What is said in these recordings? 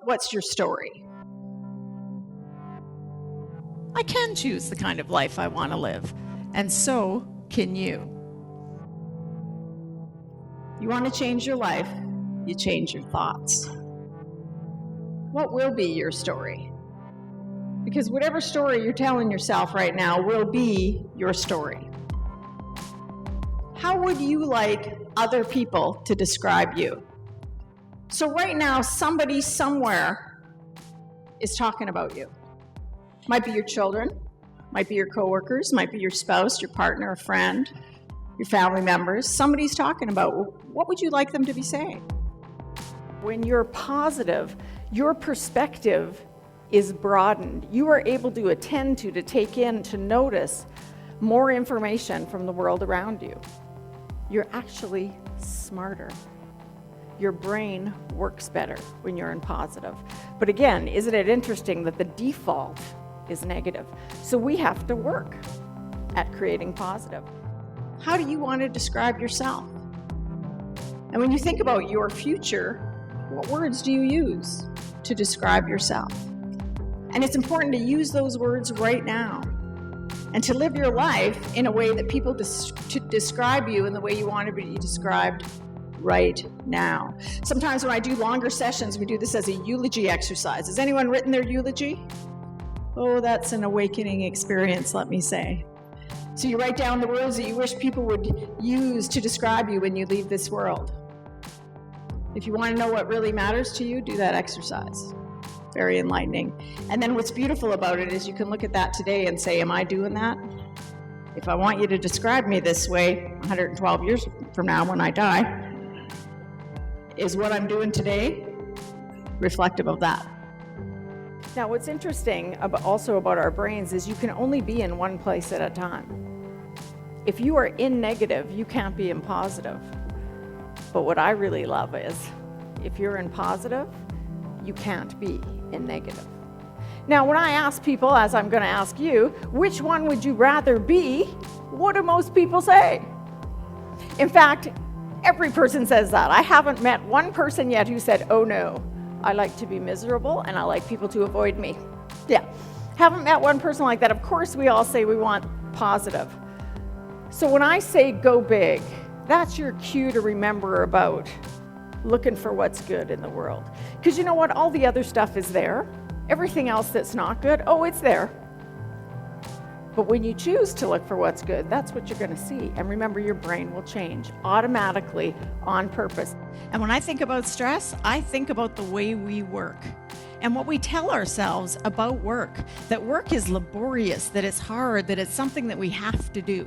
what's your story? I can choose the kind of life I want to live, and so can you. You want to change your life, you change your thoughts. What will be your story? Because whatever story you're telling yourself right now will be your story. How would you like other people to describe you? So right now, somebody somewhere is talking about you. Might be your children, might be your coworkers, might be your spouse, your partner, a friend, your family members. Somebody's talking about, what would you like them to be saying? When you're positive, your perspective is broadened. You are able to attend to take in, to notice more information from the world around you. You're actually smarter. Your brain works better when you're in positive. But again, isn't it interesting that the default is negative? So we have to work at creating positive. How do you want to describe yourself? And when you think about your future, what words do you use to describe yourself? And it's important to use those words right now and to live your life in a way that people to describe you in the way you want to be described right now. Sometimes when I do longer sessions, we do this as a eulogy exercise. Has anyone written their eulogy? Oh, that's an awakening experience, let me say. So you write down the words that you wish people would use to describe you when you leave this world. If you want to know what really matters to you, do that exercise. Very enlightening. And then what's beautiful about it is you can look at that today and say, am I doing that? If I want you to describe me this way 112 years from now when I die, is what I'm doing today reflective of that? Now, what's interesting also about our brains is you can only be in one place at a time. If you are in negative, you can't be in positive. But what I really love is, if you're in positive, you can't be in negative. Now, when I ask people, as I'm going to ask you, which one would you rather be? What do most people say? In fact, every person says that. I haven't met one person yet who said, oh no, I like to be miserable and I like people to avoid me. Yeah, haven't met one person like that. Of course, we all say we want positive. So when I say go big, that's your cue to remember about looking for what's good in the world. Because you know what? All the other stuff is there. Everything else that's not good, oh, it's there. But when you choose to look for what's good, that's what you're going to see. And remember, your brain will change automatically on purpose. And when I think about stress, I think about the way we work and what we tell ourselves about work, that work is laborious, that it's hard, that it's something that we have to do.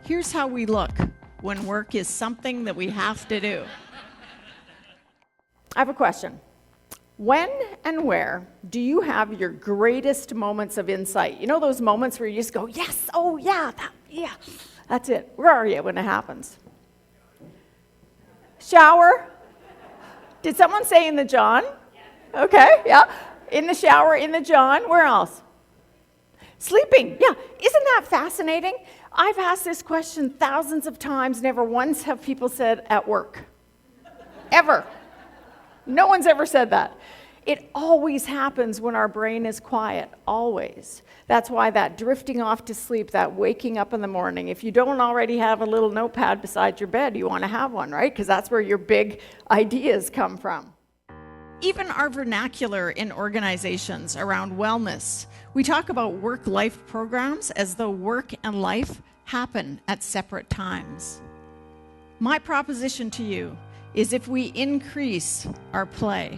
Here's how we look when work is something that we have to do. I have a question. When and where do you have your greatest moments of insight? You know those moments where you just go, yes, oh yeah, that's it. Where are you when it happens? Shower? Did someone say in the John? Okay, yeah. In the shower, in the John. Where else? Sleeping, yeah. Isn't that fascinating? I've asked this question thousands of times. Never once have people said at work. Ever. No one's ever said that. It always happens when our brain is quiet, always. That's why that drifting off to sleep, that waking up in the morning, if you don't already have a little notepad beside your bed, you want to have one, right? Because that's where your big ideas come from. Even our vernacular in organizations around wellness, we talk about work-life programs as though work and life happen at separate times. My proposition to you is if we increase our play,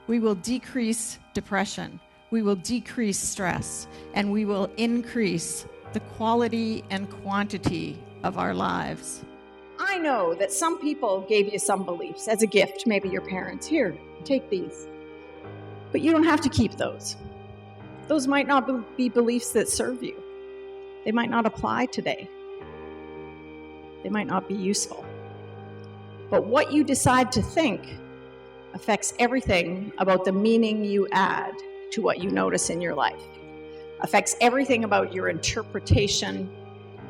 we will decrease depression, we will decrease stress, and we will increase the quality and quantity of our lives. I know that some people gave you some beliefs as a gift, maybe your parents. Here, take these. But you don't have to keep those. Those might not be beliefs that serve you. They might not apply today. They might not be useful. But what you decide to think affects everything about the meaning you add to what you notice in your life. Affects everything about your interpretation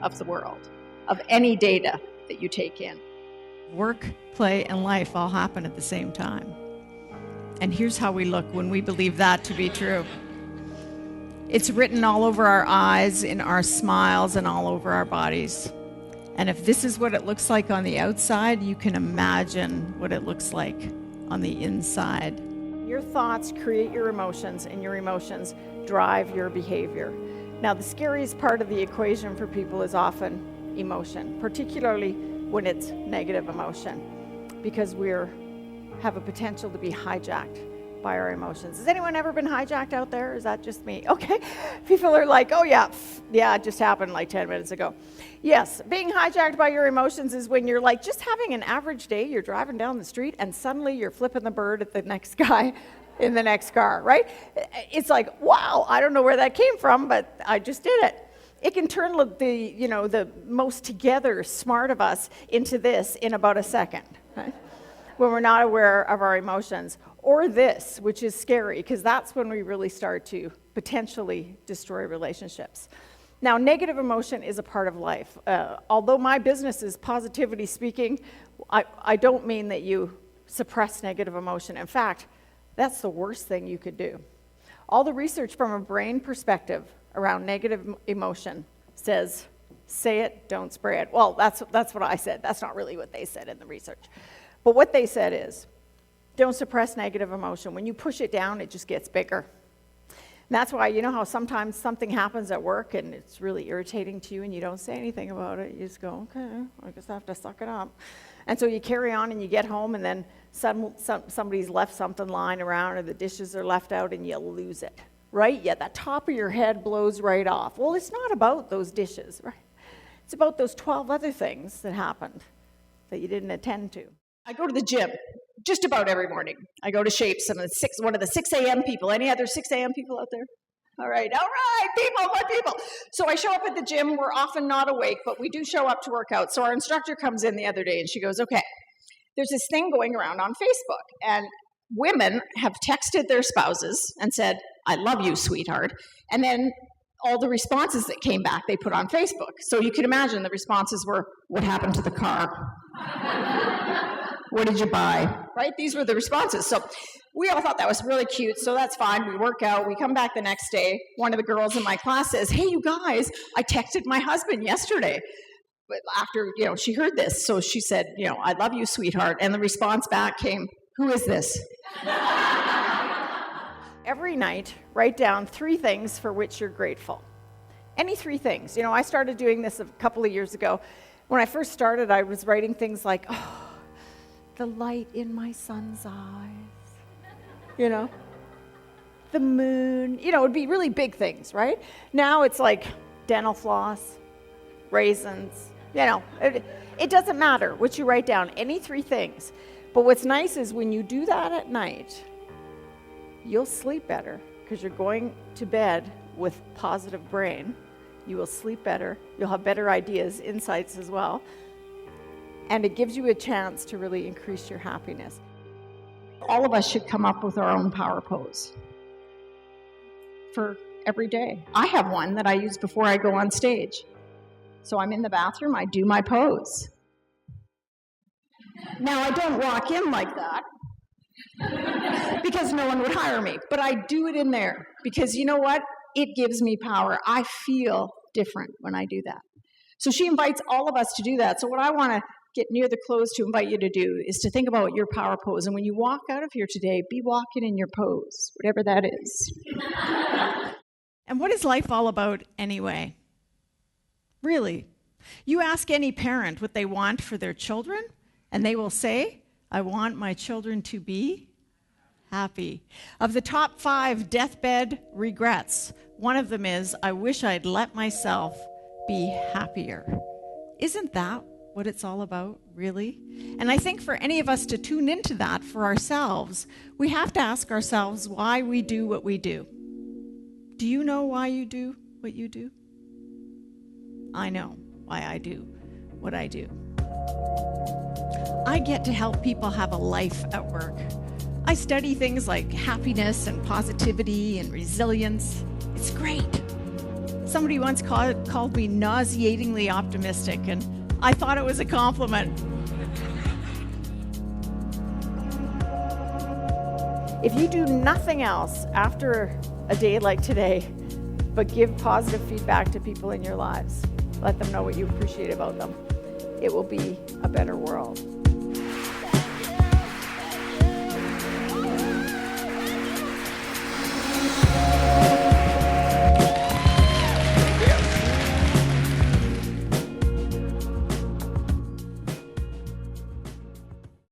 of the world, of any data that you take in. Work, play, and life all happen at the same time. And here's how we look when we believe that to be true. It's written all over our eyes, in our smiles, and all over our bodies. And if this is what it looks like on the outside, you can imagine what it looks like on the inside. Your thoughts create your emotions, and your emotions drive your behavior. Now, the scariest part of the equation for people is often emotion, particularly when it's negative emotion, because we have a potential to be hijacked by our emotions. Has anyone ever been hijacked out there? Is that just me? Okay. People are like, oh yeah, it just happened like 10 minutes ago. Yes, being hijacked by your emotions is when you're like just having an average day, you're driving down the street and suddenly you're flipping the bird at the next guy in the next car, right? It's like, wow, I don't know where that came from, but I just did it. It can turn the most together smart of us into this in about a second, right? When we're not aware of our emotions. Or this, which is scary, because that's when we really start to potentially destroy relationships. Now, negative emotion is a part of life. Although my business is positivity speaking, I don't mean that you suppress negative emotion. In fact, that's the worst thing you could do. All the research from a brain perspective around negative emotion says, say it, don't spray it. Well, that's what I said. That's not really what they said in the research. But what they said is, don't suppress negative emotion. When you push it down, it just gets bigger. And that's why, you know how sometimes something happens at work and it's really irritating to you and you don't say anything about it. You just go, okay, I guess I have to suck it up. And so you carry on and you get home and then somebody's left something lying around or the dishes are left out and you lose it, right? Yeah, the top of your head blows right off. Well, it's not about those dishes, right? It's about those 12 other things that happened that you didn't attend to. I go to the gym just about every morning. I go to Shapes. I'm one of the 6 a.m. people. Any other 6 a.m. people out there? All right, people, more people. So I show up at the gym. We're often not awake, but we do show up to work out. So our instructor comes in the other day and she goes, okay, there's this thing going around on Facebook. And women have texted their spouses and said, I love you, sweetheart. And then all the responses that came back, they put on Facebook. So you can imagine the responses were, what happened to the car? What did you buy? Right? These were the responses. So we all thought that was really cute, so that's fine. We work out. We come back the next day. One of the girls in my class says, hey, you guys, I texted my husband yesterday. But after, she heard this, so she said, I love you, sweetheart. And the response back came, who is this? Every night, write down 3 things for which you're grateful. Any 3 things. I started doing this a couple of years ago. When I first started, I was writing things like, oh, the light in my son's eyes, the moon, it would be really big things, right? Now it's like dental floss, raisins, it doesn't matter what you write down, any 3 things. But what's nice is when you do that at night, you'll sleep better because you're going to bed with positive brain. You will sleep better. You'll have better ideas, insights as well. And it gives you a chance to really increase your happiness. All of us should come up with our own power pose for every day. I have one that I use before I go on stage. So I'm in the bathroom, I do my pose. Now, I don't walk in like that because no one would hire me, but I do it in there because you know what? It gives me power. I feel different when I do that. So she invites all of us to do that. So what I want to get near the close to invite you to do is to think about your power pose. And when you walk out of here today, be walking in your pose, whatever that is. And what is life all about anyway? Really? You ask any parent what they want for their children, and they will say, I want my children to be happy. Of the top 5 deathbed regrets, one of them is, I wish I'd let myself be happier. Isn't that what it's all about, really? And I think for any of us to tune into that for ourselves, we have to ask ourselves why we do what we do. Do you know why you do what you do? I know why I do what I do. I get to help people have a life at work. I study things like happiness and positivity and resilience. It's great. Somebody once called me nauseatingly optimistic, and I thought it was a compliment. If you do nothing else after a day like today, but give positive feedback to people in your lives, let them know what you appreciate about them, it will be a better world.